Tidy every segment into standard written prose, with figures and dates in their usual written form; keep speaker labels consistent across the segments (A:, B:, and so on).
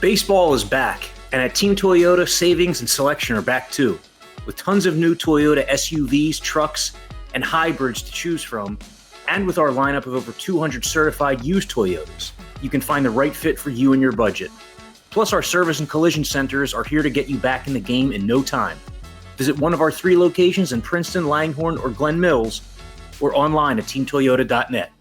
A: Baseball is back, and at Team Toyota, savings and selection are back too. With tons of new Toyota SUVs, trucks, and hybrids to choose from, and with our lineup of over 200 certified used Toyotas, you can find the right fit for you and your budget. Plus, our service and collision centers are here to get you back in the game in no time. Visit one of our 3 locations in Princeton, Langhorne, or Glen Mills, or online at teamtoyota.net.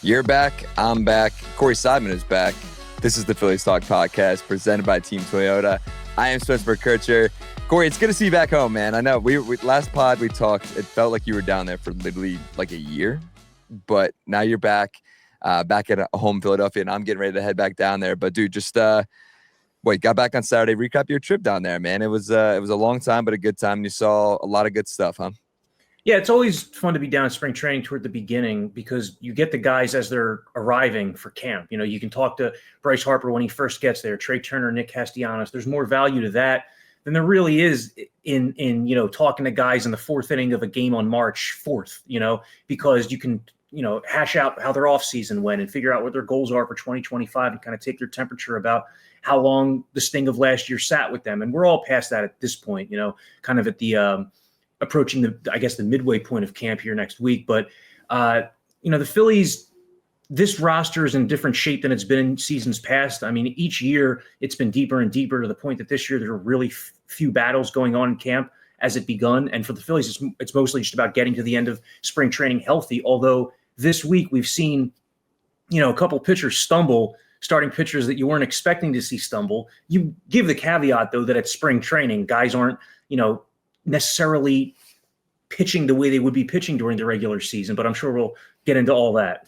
B: You're back. I'm back. Corey Seidman is back. This is the Phillies Talk podcast presented by Team Toyota. I am Spencer Kircher. Corey, it's good to see you back home, man. I know we last pod we talked. It felt like you were down there for literally like a year, but now you're back at home Philadelphia, and I'm getting ready to head back down there. But dude, just got back on Saturday. Recap your trip down there, man. It was a long time, but a good time. You saw a lot of good stuff, huh?
A: Yeah, it's always fun to be down at spring training toward the beginning because you get the guys as they're arriving for camp. You know, you can talk to Bryce Harper when he first gets there, Trey Turner, Nick Castellanos. There's more value to that than there really is in talking to guys in the 4th inning of a game on March 4th, because you can, hash out how their offseason went and figure out what their goals are for 2025 and kind of take their temperature about how long the sting of last year sat with them. And we're all past that at this point, kind of at the approaching the midway point of camp here next week. But, the Phillies, this roster is in different shape than it's been in seasons past. I mean, each year it's been deeper and deeper to the point that this year there are really few battles going on in camp as it begun. And for the Phillies, it's mostly just about getting to the end of spring training healthy. Although this week we've seen, a couple pitchers stumble, starting pitchers that you weren't expecting to see stumble. You give the caveat, though, that at spring training, guys aren't, necessarily pitching the way they would be pitching during the regular season, but I'm sure we'll get into all that.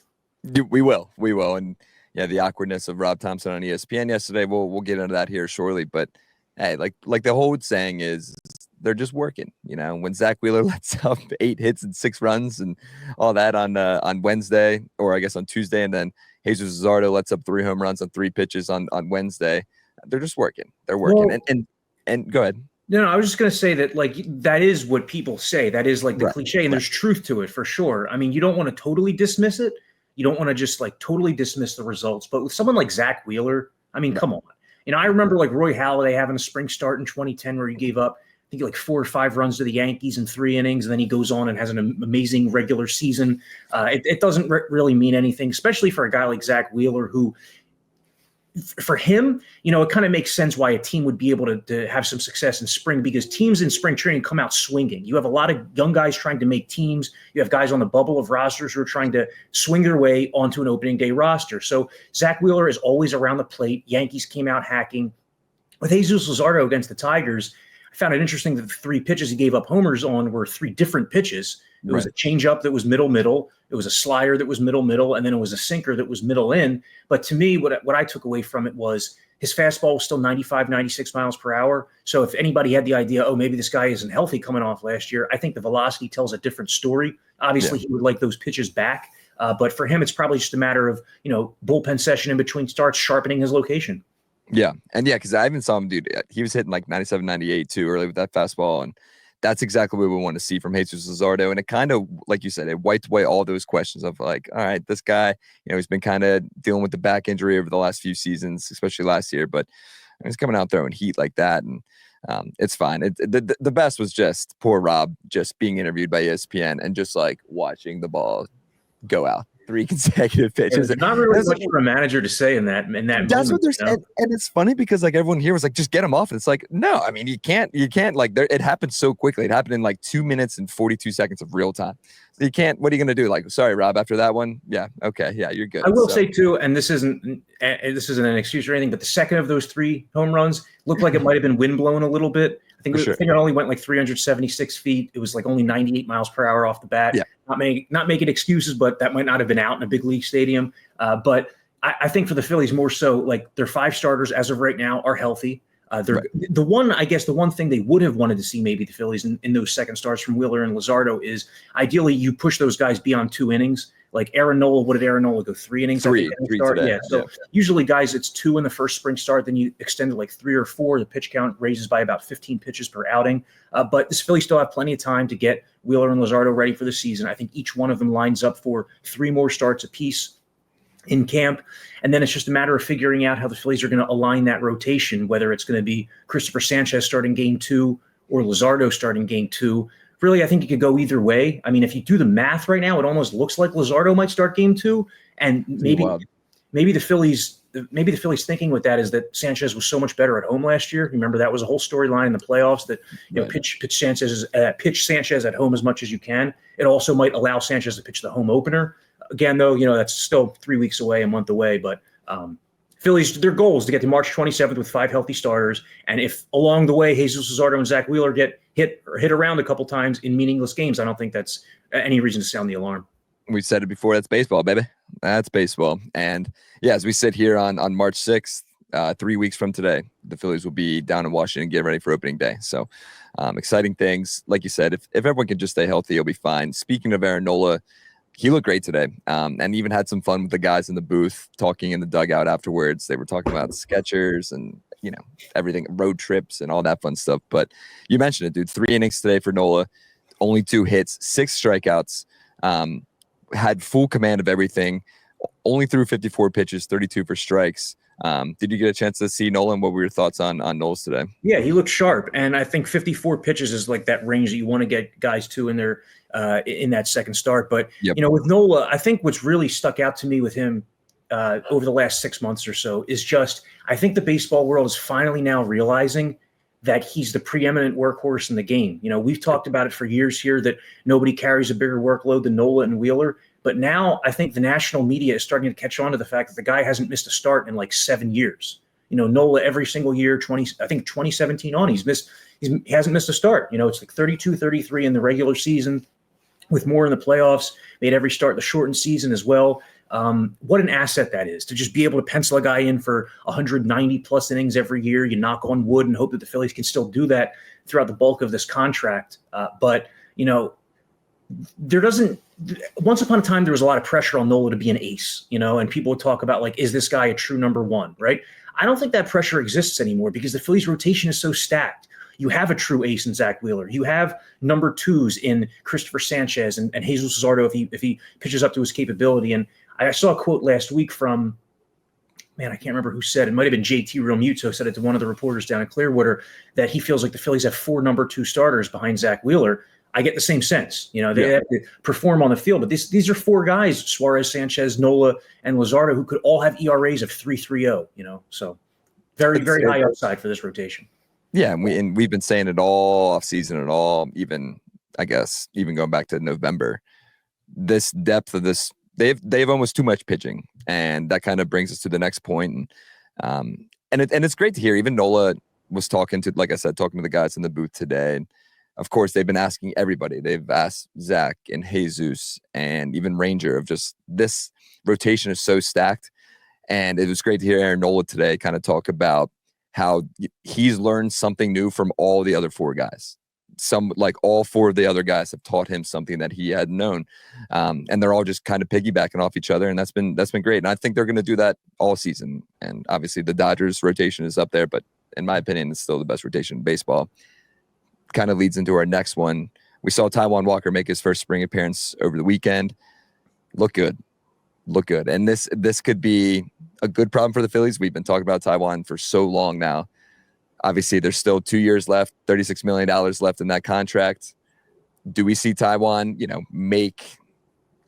B: We will. And yeah, the awkwardness of Rob Thompson on ESPN yesterday, we'll get into that here shortly. But hey, like the whole saying is they're just working, when Zach Wheeler lets up 8 hits and 6 runs and all that on Wednesday, or I guess on Tuesday, and then Jesús Luzardo lets up 3 home runs on 3 pitches on Wednesday. They're just working. They're working. Well, and go ahead.
A: No, I was just going to say that, that is what people say. That is the cliche, and there's truth to it for sure. I mean, you don't want to totally dismiss it. You don't want to just totally dismiss the results. But with someone like Zach Wheeler, I mean, come on. I remember Roy Halladay having a spring start in 2010 where he gave up, I think 4 or 5 runs to the Yankees in 3 innings, and then he goes on and has an amazing regular season. It doesn't really mean anything, especially for a guy like Zach Wheeler who – for him, it kind of makes sense why a team would be able to have some success in spring, because teams in spring training come out swinging. You have a lot of young guys trying to make teams. You have guys on the bubble of rosters who are trying to swing their way onto an opening day roster. So Zach Wheeler is always around the plate. Yankees came out hacking. With Jesús Luzardo against the Tigers, I found it interesting that the 3 pitches he gave up homers on were 3 different pitches. It was a changeup that was middle. It was a slider that was middle, and then it was a sinker that was middle in. But to me, what I took away from it was his fastball was still 95, 96 miles per hour. So if anybody had the idea, maybe this guy isn't healthy coming off last year, I think the velocity tells a different story. Obviously, he would like those pitches back. But for him, it's probably just a matter of, bullpen session in between starts, sharpening his location.
B: Yeah. And because I even saw him, dude, he was hitting 97, 98 too early with that fastball. And that's exactly what we want to see from Jesús Luzardo. And it kind of, like you said, it wiped away all those questions of all right, this guy, he's been kind of dealing with the back injury over the last few seasons, especially last year, but he's coming out throwing heat like that. And it's fine. The best was just poor Rob just being interviewed by ESPN and just watching the ball go out. 3 consecutive pitches.
A: It's not really much for a manager to say in that
B: that's
A: moment,
B: what they're saying. And it's funny because everyone here was just get him off. And it's no, I mean, you can't it happened so quickly. It happened in 2 minutes and 42 seconds of real time. So you can't, what are you going to do? Sorry, Rob, after that one. Yeah. Okay. Yeah. You're good.
A: I will say too, and this isn't an excuse or anything, but the second of those 3 home runs looked like it might've been wind blown a little bit. I think it only went 376 feet. It was only 98 miles per hour off the bat. Yeah. Not making excuses, but that might not have been out in a big league stadium. But I think for the Phillies more so, their 5 starters as of right now are healthy. The one thing they would have wanted to see maybe the Phillies in those second starts from Wheeler and Luzardo is ideally you push those guys beyond 2 innings. Like Aaron Nola, what did Aaron Nola go? 3 innings?
B: Three
A: start?
B: today.
A: Yeah. So usually guys, it's 2 in the first spring start. Then you extend to like 3 or 4. The pitch count raises by about 15 pitches per outing. But this Phillies still have plenty of time to get Wheeler and Luzardo ready for the season. I think each one of them lines up for 3 more starts apiece in camp. And then it's just a matter of figuring out how the Phillies are going to align that rotation, whether it's going to be Christopher Sanchez starting game 2 or Luzardo starting game 2. Really, I think it could go either way. I mean, if you do the math right now, it almost looks like Luzardo might start game 2, and maybe the Phillies thinking with that is that Sanchez was so much better at home last year. Remember, that was a whole storyline in the playoffs that pitch Sanchez at home as much as you can. It also might allow Sanchez to pitch the home opener. Again, though, that's still 3 weeks away, a month away, but Phillies, their goal is to get to March 27th with 5 healthy starters. And if along the way, Jesús Luzardo and Zack Wheeler get hit around a couple times in meaningless games, I don't think that's any reason to sound the alarm.
B: We said it before. That's baseball, baby. That's baseball. And yeah, as we sit here on March 6th, 3 weeks from today, the Phillies will be down in Washington getting ready for opening day. So exciting things. Like you said, if everyone can just stay healthy, it'll be fine. Speaking of Aaron Nola, he looked great today, and even had some fun with the guys in the booth talking in the dugout afterwards. They were talking about Skechers and, everything, road trips and all that fun stuff. But you mentioned it, dude. 3 innings today for Nola, only 2 hits, 6 strikeouts, had full command of everything, only threw 54 pitches, 32 for strikes. Did you get a chance to see Nolan? What were your thoughts on Nolas today?
A: Yeah, he looked sharp, and I think 54 pitches is like that range that you want to get guys to in their in that second start. But with Nola, I think what's really stuck out to me with him over the last 6 months or so is just I think the baseball world is finally now realizing that he's the preeminent workhorse in the game. We've talked about it for years here that nobody carries a bigger workload than Nola and Wheeler. But now I think the national media is starting to catch on to the fact that the guy hasn't missed a start in like 7 years. Nola every single year, 2017 on, he hasn't missed a start. It's like 32, 33 in the regular season with more in the playoffs, made every start in the shortened season as well. What an asset that is to just be able to pencil a guy in for 190 plus innings every year. You knock on wood and hope that the Phillies can still do that throughout the bulk of this contract. But once upon a time, there was a lot of pressure on Nola to be an ace, and people would talk about like, is this guy a true number 1, right? I don't think that pressure exists anymore because the Phillies rotation is so stacked. You have a true ace in Zack Wheeler. You have number 2s in Christopher Sanchez and Jesús Luzardo if he pitches up to his capability. And I saw a quote last week from, I can't remember who said it. It might have been JT Realmuto said it to one of the reporters down in Clearwater that he feels like the Phillies have 4 number 2 starters behind Zack Wheeler. I get the same sense. They have to perform on the field. But these are 4 guys, Suarez, Sanchez, Nola, and Luzardo, who could all have ERAs of 3.30, So very, very high upside for this rotation.
B: Yeah, and we've been saying it all off season and all, even going back to November. This depth of this, they have almost too much pitching, and that kind of brings us to the next point. And it's great to hear. Even Nola was talking to the guys in the booth today. And of course, they've been asking everybody. They've asked Zach and Jesus and even Ranger of just this rotation is so stacked. And it was great to hear Aaron Nola today kind of talk about how he's learned something new from all the other 4 guys. All 4 of the other guys have taught him something that he hadn't known. And they're all just kind of piggybacking off each other. And that's been great. And I think they're going to do that all season. And obviously the Dodgers rotation is up there, but in my opinion, it's still the best rotation in baseball. Kind of leads into our next one. We saw Taijuan Walker make his first spring appearance over the weekend. Look good. And this could be a good problem for the Phillies. We've been talking about Taijuan for so long now. Obviously, there's still 2 years left, $36 million left in that contract. Do we see Taijuan,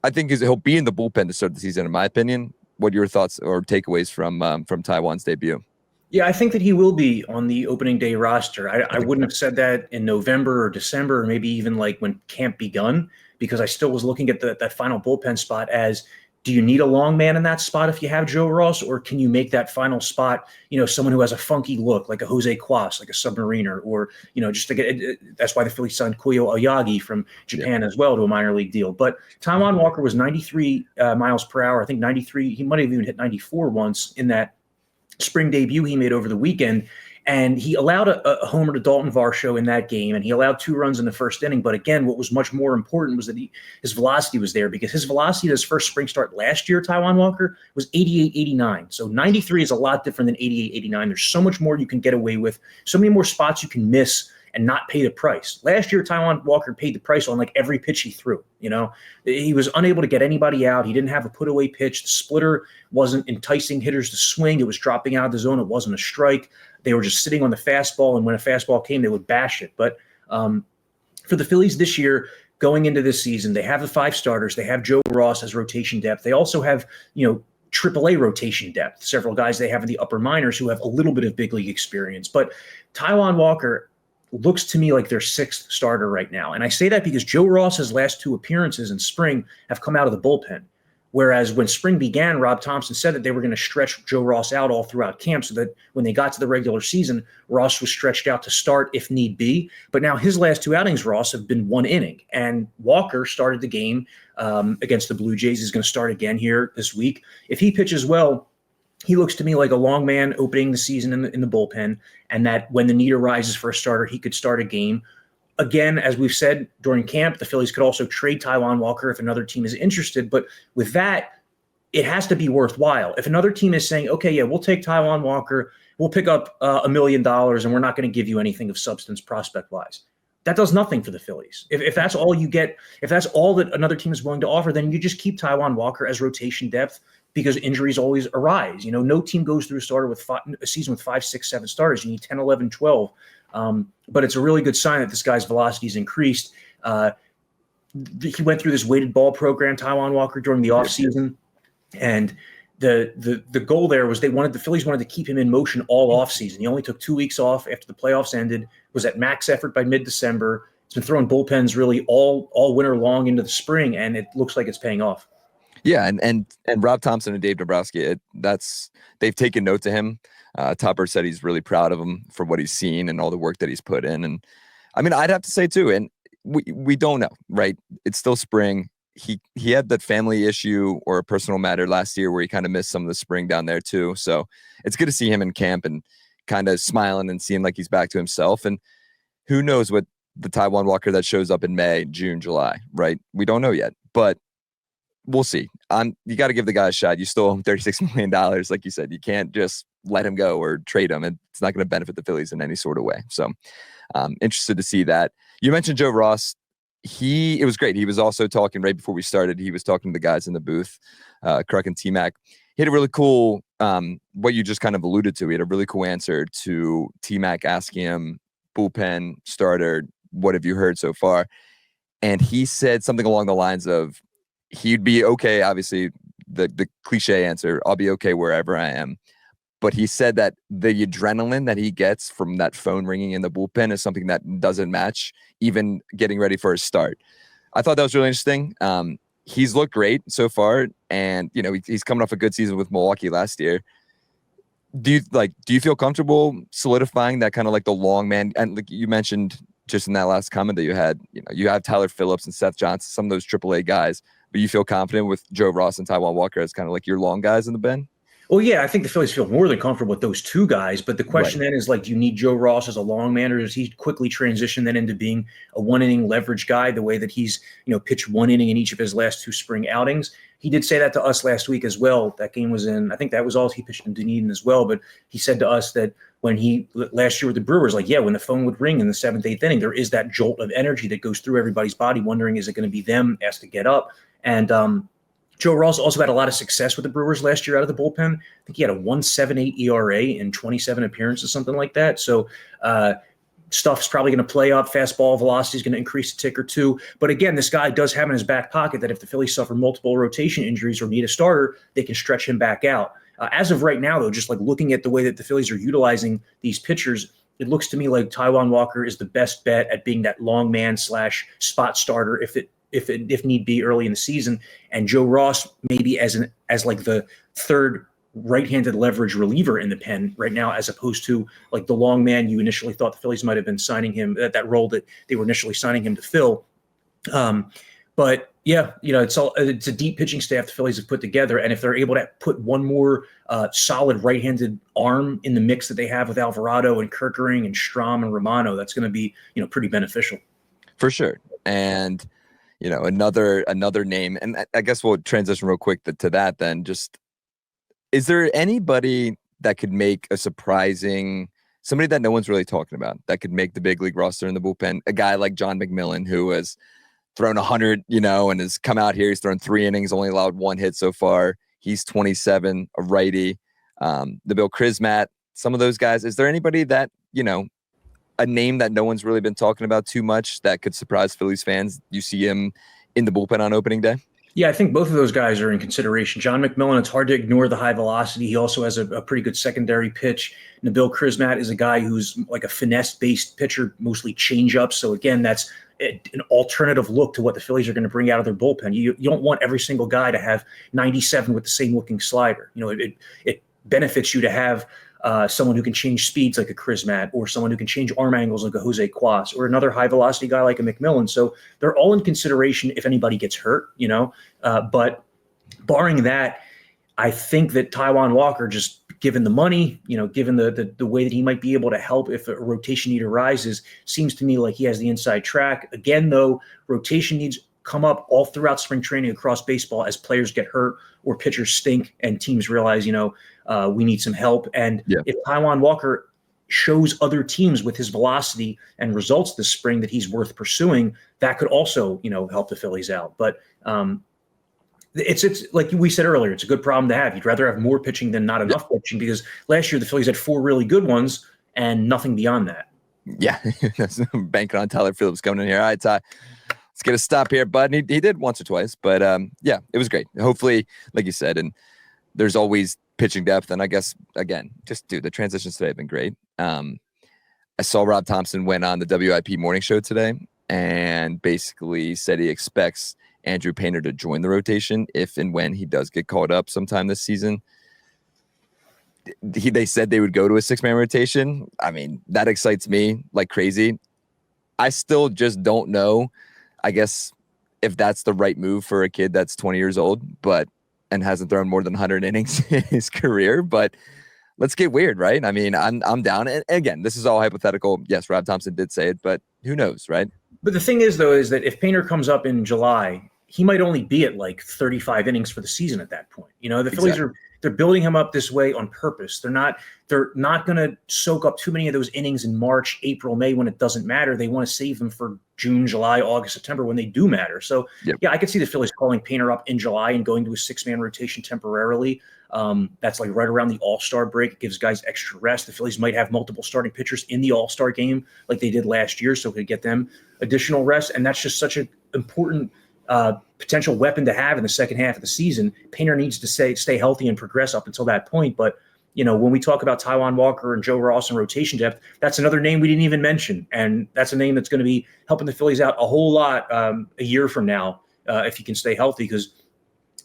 B: I think he'll be in the bullpen to start the season, in my opinion. What are your thoughts or takeaways from Taijuan's debut?
A: Yeah, I think that he will be on the opening day roster. I wouldn't have said that in November or December, or maybe even like when camp begun, because I still was looking at that final bullpen spot as, do you need a long man in that spot if you have Joe Ross, or can you make that final spot, someone who has a funky look like a Jose Cuas, like a submariner, or, just to get that's why the Phillies signed Koyo Oyagi from Japan as well to a minor league deal. But Taijuan Walker was 93 miles per hour. I think 93, he might have even hit 94 once in that spring debut he made over the weekend. And he allowed a homer to Dalton Varsho in that game, and he allowed 2 runs in the first inning. But again, what was much more important was that his velocity was there, because his velocity at his first spring start last year, Taijuan Walker, was 88-89. So 93 is a lot different than 88-89. There's so much more you can get away with, so many more spots you can miss and not pay the price. Last year, Taijuan Walker paid the price on like every pitch he threw. He was unable to get anybody out. He didn't have a put away pitch. The splitter wasn't enticing hitters to swing. It was dropping out of the zone. It wasn't a strike. They were just sitting on the fastball, and when a fastball came, they would bash it. But for the Phillies this year, going into this season, they have the 5 starters. They have Joe Ross as rotation depth. They also have, AAA rotation depth. Several guys they have in the upper minors who have a little bit of big league experience. But Taijuan Walker looks to me like their 6th starter right now. And I say that because Joe Ross's last 2 appearances in spring have come out of the bullpen. Whereas when spring began, Rob Thompson said that they were going to stretch Joe Ross out all throughout camp so that when they got to the regular season, Ross was stretched out to start if need be. But now his last 2 outings, Ross, have been 1 inning. And Walker started the game against the Blue Jays. He's going to start again here this week. If he pitches well, he looks to me like a long man opening the season in the bullpen, and that when the need arises for a starter, he could start a game. Again, as we've said during camp, the Phillies could also trade Taijuan Walker if another team is interested. But with that, it has to be worthwhile. If another team is saying, okay, yeah, we'll take Taijuan Walker, we'll pick up $1 million, and we're not going to give you anything of substance prospect-wise, that does nothing for the Phillies. If that's all you get, if that's all that another team is willing to offer, then you just keep Taijuan Walker as rotation depth, because injuries always arise. No team goes through a season with 5, 6, 7 starters. You need 10, 11, 12. But it's a really good sign that this guy's velocity's increased. He went through this weighted ball program, Taijuan Walker, during the offseason. And the goal there was the Phillies wanted to keep him in motion all offseason. He only took 2 weeks off after the playoffs ended, was at max effort by mid-December. He's been throwing bullpens really all winter long into the spring, and it looks like it's paying off.
B: Yeah, and Rob Thompson and Dave Dombrowski, they've taken note to him. Topper said he's really proud of him for what he's seen and all the work that he's put in. And I mean, I'd have to say too, and we don't know, right? It's still spring. He had that family issue or a personal matter last year where he kind of missed some of the spring down there too. So it's good to see him in camp and kind of smiling and seeing like he's back to himself. And who knows what the Taijuan Walker that shows up in May, June, July, right? We don't know yet, but we'll see. You got to give the guy a shot. You still owe him $36 million. Like you said, you can't just let him go or trade him. It's not going to benefit the Phillies in any sort of way. So interested to see that. You mentioned Joe Ross. It was great. He was also talking right before we started. He was talking to the guys in the booth, Kruk and T-Mac. He had a really cool, what you just kind of alluded to. He had a really cool answer to T-Mac asking him, bullpen starter, what have you heard so far? And he said something along the lines of, he'd be okay, obviously, the cliche answer, I'll be okay wherever I am. But he said that the adrenaline that he gets from that phone ringing in the bullpen is something that doesn't match even getting ready for his start. I thought that was really interesting. He's looked great so far, and he's coming off a good season with Milwaukee last year. Do you feel comfortable solidifying that kind of like the long man? And like you mentioned just in that last comment that you had, you have Tyler Phillips and Seth Johnson, some of those AAA guys, but you feel confident with Joe Ross and Taijuan Walker as kind of like your long guys in the pen?
A: Well, yeah, I think the Phillies feel more than comfortable with those 2 guys. But the question then is, do you need Joe Ross as a long man, or does he quickly transition then into being a 1-inning leverage guy the way that he's, pitched 1 inning in each of his last 2 spring outings? He did say that to us last week as well. That game was I think that was all he pitched in Dunedin as well. But he said to us that when last year with the Brewers, when the phone would ring in the 7th, 8th inning, there is that jolt of energy that goes through everybody's body, wondering, is it going to be them asked to get up? And, Joe Ross also had a lot of success with the Brewers last year out of the bullpen. I think he had a 1.78 ERA in 27 appearances, something like that. So stuff's probably going to play up. Fastball velocity is going to increase a tick or 2. But again, this guy does have in his back pocket that if the Phillies suffer multiple rotation injuries or need a starter, they can stretch him back out. As of right now, though, just looking at the way that the Phillies are utilizing these pitchers, it looks to me like Taijuan Walker is the best bet at being that long man / spot starter if need be early in the season, and Joe Ross maybe as the third right-handed leverage reliever in the pen right now, as opposed to the long man you initially thought the Phillies might have been signing him, that role that they were initially signing him to fill. But yeah, it's a deep pitching staff the Phillies have put together, and if they're able to put one more solid right-handed arm in the mix that they have with Alvarado and Kerkering and Strahm and Romano, that's going to be pretty beneficial
B: for sure. And another name, and I guess we'll transition real quick to that. Then, just is there anybody that could make a surprising? Somebody that no one's really talking about that could make the big league roster in the bullpen? A guy like John McMillan, who has thrown 100, and has come out here. He's thrown 3 innings, only allowed 1 hit so far. He's 27, a righty. The Bill Krismat, some of those guys. Is there anybody that, a name that no one's really been talking about too much that could surprise Phillies fans? You see him in the bullpen on opening day?
A: Yeah, I think both of those guys are in consideration. John McMillan, it's hard to ignore the high velocity. He also has a pretty good secondary pitch. Nabil Krismat is a guy who's like a finesse-based pitcher, mostly change-ups. So again, that's an alternative look to what the Phillies are going to bring out of their bullpen. You don't want every single guy to have 97 with the same-looking slider. It benefits you to have someone who can change speeds like a Krismat, or someone who can change arm angles like a Jose Cuas, or another high velocity guy like a McMillan. So they're all in consideration if anybody gets hurt, but barring that, I think that Taijuan Walker, just given the money, given the way that he might be able to help if a rotation need arises, seems to me like he has the inside track. Again, though, rotation needs come up all throughout spring training across baseball as players get hurt or pitchers stink and teams realize, we need some help. And if Taijuan Walker shows other teams with his velocity and results this spring that he's worth pursuing, that could also, help the Phillies out. But it's like we said earlier, it's a good problem to have. You'd rather have more pitching than not enough pitching, because last year the Phillies had 4 really good ones and nothing beyond that.
B: Yeah, banking on Tyler Phillips coming in here. All right, Ty, let's get a stop here, bud. He did once or twice, but it was great. Hopefully, like you said, and there's always pitching depth. And I guess, again, the transitions today have been great. I saw Rob Thompson went on the WIP morning show today and basically said he expects Andrew Painter to join the rotation if and when he does get called up sometime this season. They said they would go to a 6-man rotation. I mean, that excites me like crazy. I still just don't know, I guess, if that's the right move for a kid that's 20 years old, and hasn't thrown more than 100 innings in his career. But let's get weird, right? I mean, I'm down. And again, this is all hypothetical. Yes, Rob Thompson did say it, but who knows, right?
A: But the thing is, though, is that if Painter comes up in July, he might only be at like 35 innings for the season at that point. The Phillies they're building him up this way on purpose. They're not going to soak up too many of those innings in March, April, May when it doesn't matter. They want to save them for June, July, August, September when they do matter. So yeah, I could see the Phillies calling Painter up in July and going to a 6-man rotation temporarily. That's like right around the All-Star break. It gives guys extra rest. The Phillies might have multiple starting pitchers in the All-Star game like they did last year, so it could get them additional rest. And that's just such an important potential weapon to have in the second half of the season. Painter needs to stay healthy and progress up until that point. But, when we talk about Taijuan Walker and Joe Ross and rotation depth, that's another name we didn't even mention. And that's a name that's going to be helping the Phillies out a whole lot a year from now if he can stay healthy. Because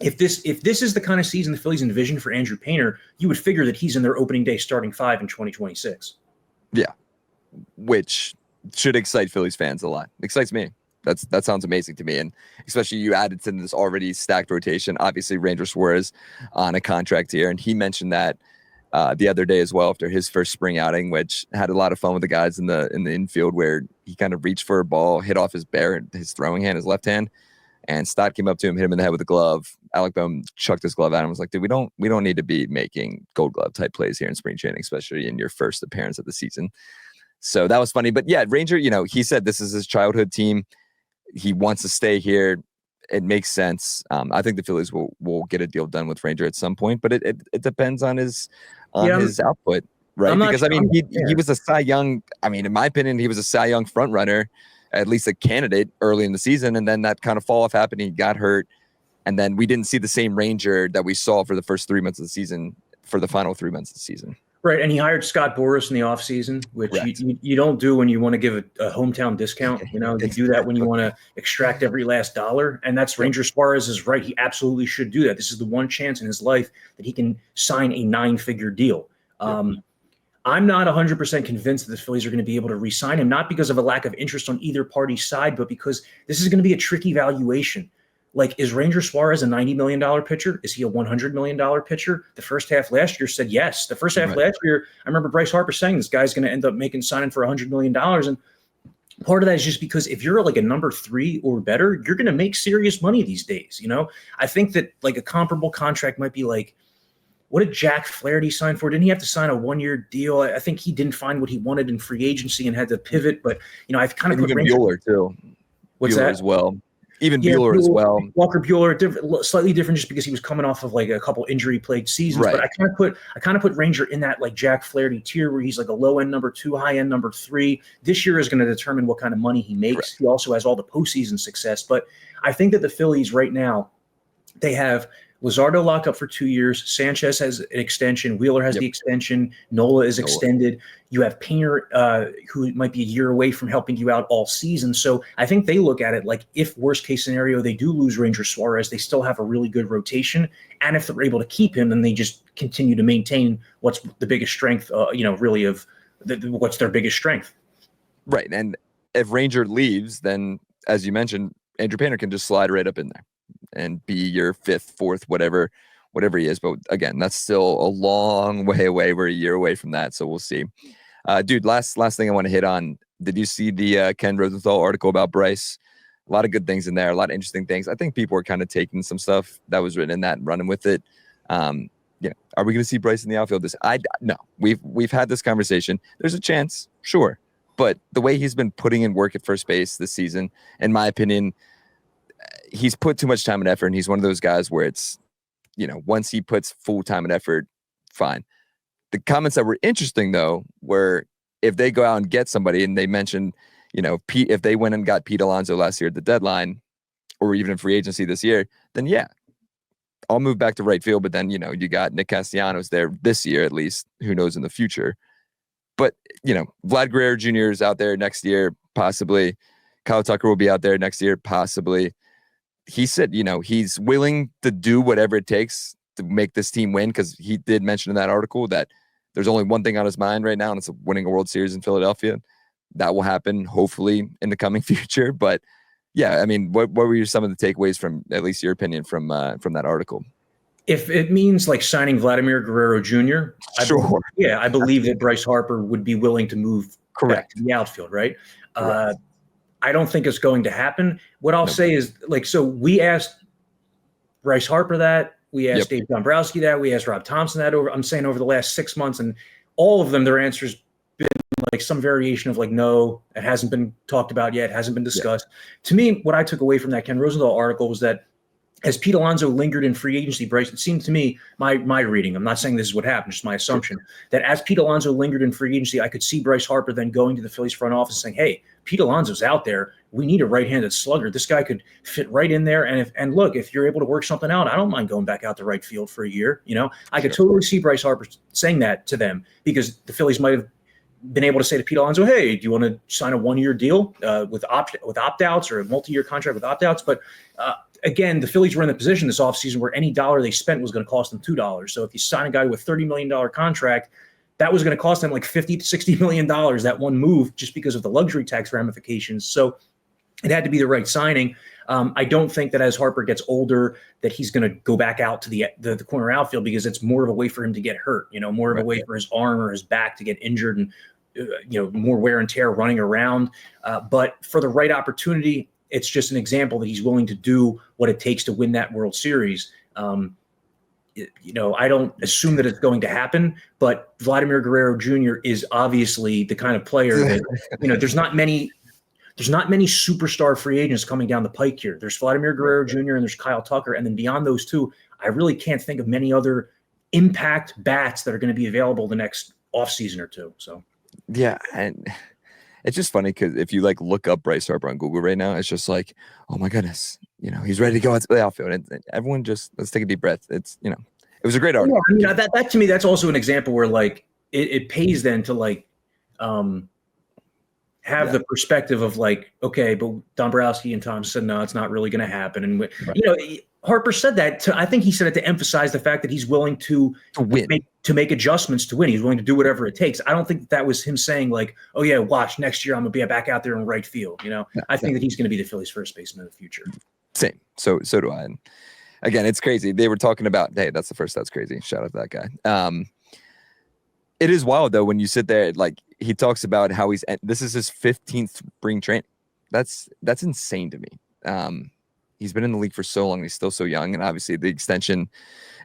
A: if this is the kind of season the Phillies envision for Andrew Painter, you would figure that he's in their opening day starting 5 in 2026. Yeah.
B: Which should excite Phillies fans a lot. Excites me. That sounds amazing to me. And especially you added to this already stacked rotation. Obviously, Ranger Suarez on a contract here. And he mentioned that the other day as well after his first spring outing, which had a lot of fun with the guys in the infield, where he kind of reached for a ball, hit off his throwing hand, his left hand. And Stott came up to him, hit him in the head with a glove. Alec Boehm chucked his glove at him and was like, dude, we don't need to be making gold glove type plays here in spring training, especially in your first appearance of the season. So that was funny. But yeah, Ranger, he said this is his childhood team. He wants to stay here. It makes sense. I think the Phillies will get a deal done with Ranger at some point, but it depends on his output, right? Because he was a Cy Young. I mean, in my opinion, he was a Cy Young front runner, at least a candidate early in the season, and then that kind of fall off happened. He got hurt, and then we didn't see the same Ranger that we saw for the first 3 months of the season, for the final 3 months of the season.
A: Right, and he hired Scott Boras in the offseason, which you don't do when you want to give a hometown discount. You do that when you want to extract every last dollar, and that's Ranger Suarez is right. He absolutely should do that. This is the one chance in his life that he can sign a 9-figure deal. I'm not 100% convinced that the Phillies are going to be able to re-sign him, not because of a lack of interest on either party's side, but because this is going to be a tricky valuation. Like, is Ranger Suarez a $90 million pitcher? Is he a $100 million pitcher? The first half last year said yes. The first half last year, I remember Bryce Harper saying this guy's going to end up signing for $100 million. And part of that is just because if you're like a number 3 or better, you're going to make serious money these days. I think that like a comparable contract might be like, what did Jack Flaherty sign for? Didn't he have to sign a 1-year deal? I think he didn't find what he wanted in free agency and had to pivot. But, I've kind of put
B: Ranger Buehler too.
A: What's
B: Buehler
A: that?
B: As well. Even Buehler as well.
A: Walker Buehler, slightly different just because he was coming off of like a couple injury-plagued seasons.
B: Right.
A: But I kind of put Ranger in that like Jack Flaherty tier where he's like a low-end number 2, high-end number 3. This year is going to determine what kind of money he makes. Correct. He also has all the postseason success. But I think that the Phillies right now, they have Luzardo locked up for 2 years. Sanchez has an extension. Wheeler has the extension. Nola is extended. You have Painter, who might be a year away from helping you out all season. So I think they look at it like if worst case scenario, they do lose Ranger Suarez, they still have a really good rotation. And if they're able to keep him, then they just continue to maintain what's the biggest strength, really of what's their biggest strength.
B: Right. And if Ranger leaves, then as you mentioned, Andrew Painter can just slide right up in there and be your 5th, 4th, whatever he is. But again, that's still a long way away. We're a year away from that. So we'll see. Dude, last thing I want to hit on. Did you see the Ken Rosenthal article about Bryce? A lot of good things in there, a lot of interesting things. I think people are kind of taking some stuff that was written in that and running with it. Are we going to see Bryce in the outfield? No, we've had this conversation. There's a chance, sure. But the way he's been putting in work at first base this season, in my opinion, he's put too much time and effort, and he's one of those guys where it's, once he puts full time and effort, fine. The comments that were interesting, though, were if they go out and get somebody, and they mentioned, Pete, if they went and got Pete Alonso last year at the deadline, or even in free agency this year, then yeah, I'll move back to right field. But then, you got Nick Castellanos there this year, at least. Who knows in the future? But, Vlad Guerrero Jr. is out there next year, possibly. Kyle Tucker will be out there next year, possibly. He said, he's willing to do whatever it takes to make this team win, because he did mention in that article that there's only one thing on his mind right now, and it's winning a World Series in Philadelphia. That will happen, hopefully, in the coming future. But, yeah, I mean, what were some of the takeaways from, at least your opinion, from that article?
A: If it means like signing Vladimir Guerrero Jr., I believe that Bryce Harper would be willing to move back to the outfield, right? I don't think it's going to happen. What I'll say is, so we asked Bryce Harper that. We asked Dave Dombrowski that. We asked Rob Thompson that over the last 6 months. And all of them, their answer's been like some variation of like, no, it hasn't been talked about yet. It hasn't been discussed. To me, what I took away from that Ken Rosenthal article was that as Pete Alonso lingered in free agency, Bryce, it seemed to me, my reading, I'm not saying this is what happened, just my assumption, that as Pete Alonso lingered in free agency, I could see Bryce Harper then going to the Phillies front office saying, hey, Pete Alonso's out there. We need a right-handed slugger. This guy could fit right in there. And look, if you're able to work something out, I don't mind going back out to right field for a year. I could totally see Bryce Harper saying that to them, because the Phillies might have been able to say to Pete Alonso, hey, do you want to sign a 1-year deal with opt-outs or a multi-year contract with opt-outs? But again, the Phillies were in the position this offseason where any dollar they spent was going to cost them $2. So if you sign a guy with $30 million contract, that was going to cost them like $50 to $60 million, that one move, just because of the luxury tax ramifications. So it had to be the right signing. I don't think that as Harper gets older that he's going to go back out to the corner outfield, because it's more of a way for him to get hurt, more of a way for his arm or his back to get injured and, more wear and tear running around. But for the right opportunity, it's just an example that he's willing to do what it takes to win that World Series. I don't assume that it's going to happen, but Vladimir Guerrero Jr. is obviously the kind of player that, there's not many superstar free agents coming down the pike here. There's Vladimir Guerrero Jr. and there's Kyle Tucker. And then beyond those two, I really can't think of many other impact bats that are going to be available the next offseason or two. So, yeah.
B: And it's just funny because if you look up Bryce Harper on Google right now, it's just like, oh my goodness, he's ready to go into the outfield. And everyone just, let's take a deep breath. It's, it was a great article.
A: Yeah, that to me, that's also an example where it pays then to have the perspective of okay, but Dombrowski and Tom said, no, it's not really going to happen. And, Harper said that I think he said it to emphasize the fact that he's willing to
B: win.
A: to make adjustments to win. He's willing to do whatever it takes. I don't think that was him saying like, oh yeah, watch next year I'm gonna be back out there in right field. I think that he's going to be the Phillies first baseman in the future.
B: Same. So do I. And again, it's crazy. They were talking about, hey, that's crazy. Shout out to that guy. It is wild though when you sit there, like he talks about how this is his 15th spring training. That's insane to me. He's been in the league for so long. He's still so young, and obviously the extension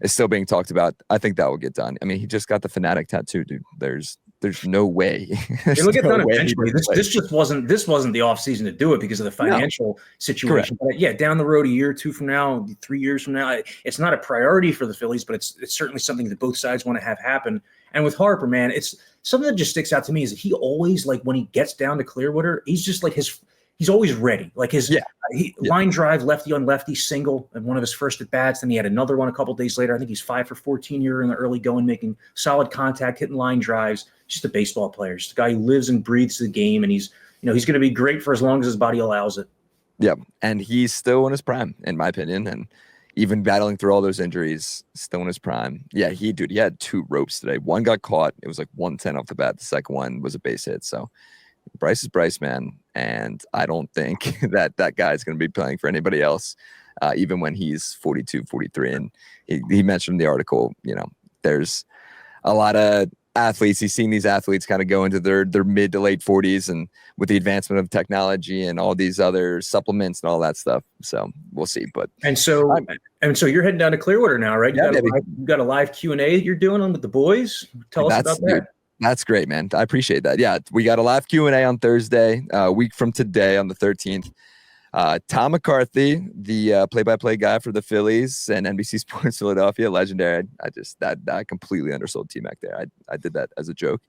B: is still being talked about. I think that will get done. I mean, he just got the Fanatic tattoo, dude. There's no way.
A: It'll get done eventually. This wasn't the offseason to do it because of the financial situation. But yeah, down the road, a year or two from now, 3 years from now, it's not a priority for the Phillies, but it's certainly something that both sides want to have happen. And with Harper, man, it's something that just sticks out to me is that he always, like, when he gets down to Clearwater, he's just like he's always ready. Like line drive, lefty on lefty single, and one of his first at bats. Then he had another one a couple days later. I think he's 5 for 14 here in the early going, making solid contact, hitting line drives. Just a baseball player, just a guy who lives and breathes the game, and he's going to be great for as long as his body allows it. Yeah,
B: and he's still in his prime, in my opinion, and even battling through all those injuries, still in his prime. Yeah, he had 2 ropes today. One got caught. It was like 110 off the bat. The second one was a base hit. So Bryce is Bryce, man. And I don't think that guy's going to be playing for anybody else, even when he's 42, 43. And he mentioned in the article, there's a lot of athletes. He's seen these athletes kind of go into their mid to late 40s, and with the advancement of technology and all these other supplements and all that stuff. So we'll see. And so you're heading down to Clearwater now, right? You got a live Q&A you're doing with the boys. Tell us about that. Dude, that's great, man. I appreciate that. Yeah, we got a live Q&A on Thursday, a week from today on the 13th. Tom McCarthy, the play-by-play guy for the Phillies and NBC Sports Philadelphia, legendary. I completely undersold T-Mac there. I did that as a joke.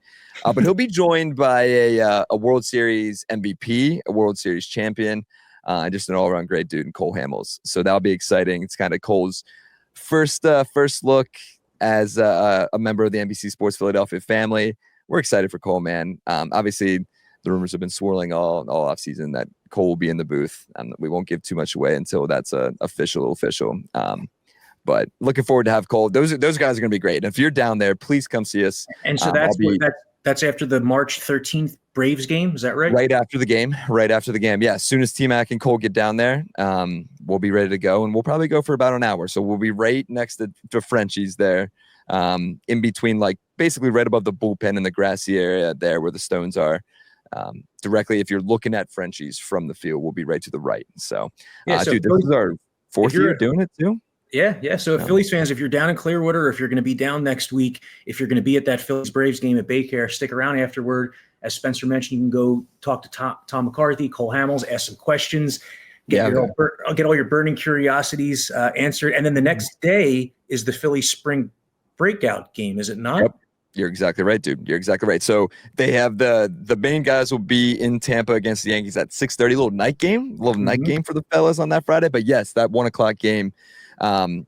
B: But he'll be joined by a World Series MVP, a World Series champion, and just an all-around great dude, and Cole Hamels. So that'll be exciting. It's kind of Cole's first look as a member of the NBC Sports Philadelphia family. We're excited for Cole, man. Obviously, the rumors have been swirling all offseason that Cole will be in the booth. We won't give too much away until that's official. But looking forward to have Cole. Those guys are going to be great. And if you're down there, please come see us. And so that's after the March 13th Braves game. Is that right? Right after the game. Yeah. As soon as T-Mac and Cole get down there, we'll be ready to go. And we'll probably go for about an hour. So we'll be right next to Frenchie's there, in between, like basically right above the bullpen in the grassy area there where the stones are. Directly, if you're looking at Frenchie's from the field, we'll be right to the right. So, dude, this is our 4th year doing it too. Yeah. So Phillies fans, if you're down in Clearwater, or if you're going to be down next week, if you're going to be at that Phillies Braves game at Baycare, stick around afterward. As Spencer mentioned, you can go talk to Tom McCarthy, Cole Hamels, ask some questions, get all your burning curiosities answered. And then the next day is the Phillies spring breakout game, is it not? Yep. You're exactly right, dude. You're exactly right. So they have the main guys will be in Tampa against the Yankees at 6:30, little night game for the fellas on that Friday. But yes, that 1:00 game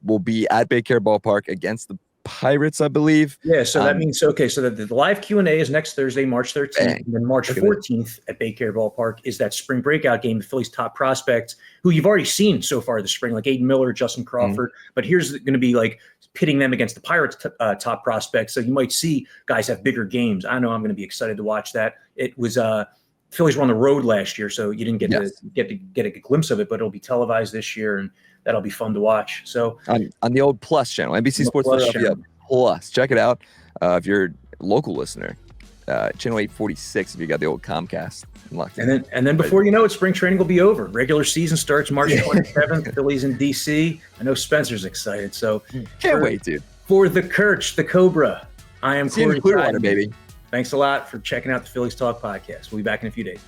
B: will be at Baycare Ballpark against the Pirates, I believe. Yeah, so that means so that the live Q&A is next Thursday, March 13th, and then March 14th at Baycare Ballpark is that spring breakout game, the Phillies' top prospects, who you've already seen so far this spring, like Aiden Miller, Justin Crawford. But here's going to be like pitting them against the Pirates' top prospects. So you might see guys have bigger games. I know I'm going to be excited to watch that. It was Phillies were on the road last year, so you didn't get a glimpse of it, but it'll be televised this year, and that'll be fun to watch. So on the old Plus channel, NBC Sports Philadelphia Plus, check it out. If you're a local listener, channel 846 if you got the old Comcast. And then before you know it, spring training will be over. Regular season starts March 27th. Phillies in DC. I know Spencer's excited, so can't wait, dude. For the Kirch, the Cobra, I am Corey Clearwater, baby. Thanks a lot for checking out the Phillies Talk podcast. We'll be back in a few days.